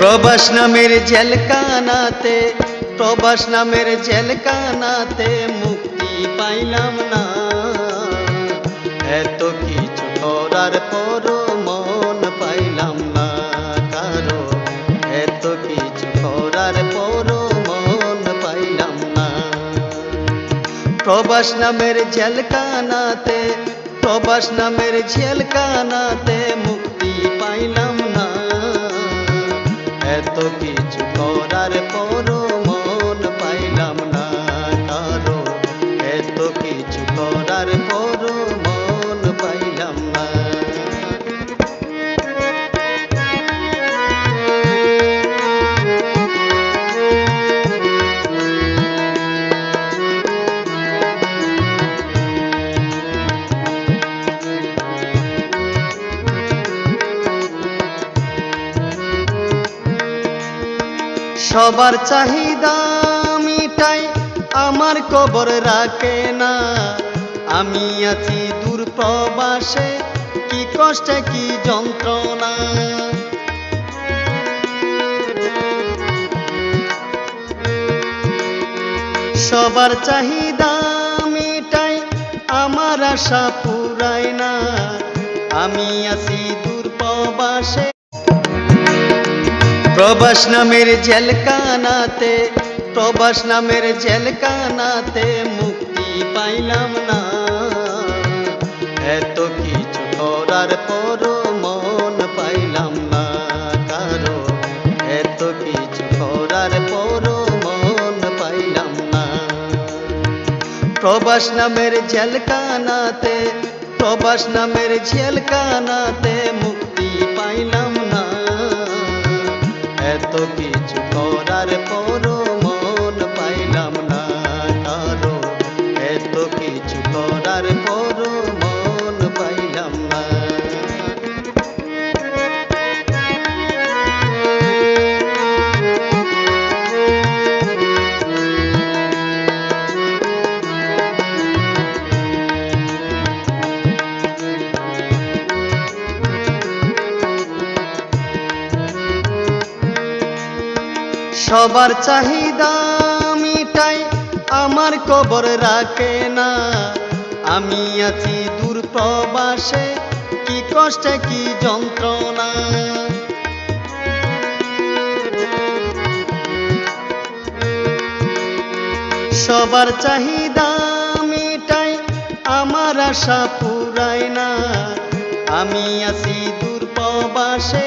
প্রবাস নামের জেলখানাতে, প্রবাস নামের জেলখানাতে মুক্তি পাইলাম না। এত কিছু করার পরও মন পাইলাম না কারো, এত কিছু করার পরও মন পাইলাম না। প্রবাস নামের জেলখানাতে, প্রবাস নামের জেলখানাতে মুক্তি পাইলাম না। এত কিছু করার পরও মন পাইলাম না কারো, এত কিছু করার পরও মন পাইলাম না। সবার চাহিদা মিটাই আমার কবর রাখে না। আমি আছি দূর প্রবাসে, কি কষ্টে কি যন্ত্রণা। সবার চাহিদা মিটাই আমার আশা পুরায় না। আমি আছি দূর প্রবাসে। প্রবাস নামের জেলখানাতে, প্রবাস নামের জেলখানাতে মুক্তি পাইলাম না। এত কিছু করার পরও মন পাইলাম না কারো, এত কিছু করার পরও মন পাইলাম না। প্রবাস নামের জেলখানাতে, প্রবাস নামের জেলখানাতে মুক্তি পাইলাম না। এত কিছু করার পরও মন পাইলাম না কারো, এত কিছু করার পরও মন পাইলাম না। সবার চাহিদা মিটাই আমার কবর রাখে না। আমি আছি দূর প্রবাসে, কি কষ্টে কি যন্ত্রণা। সবার চাহিদা মিটাই আমার আশা পুরায় না। আমি আছি দূর প্রবাসে।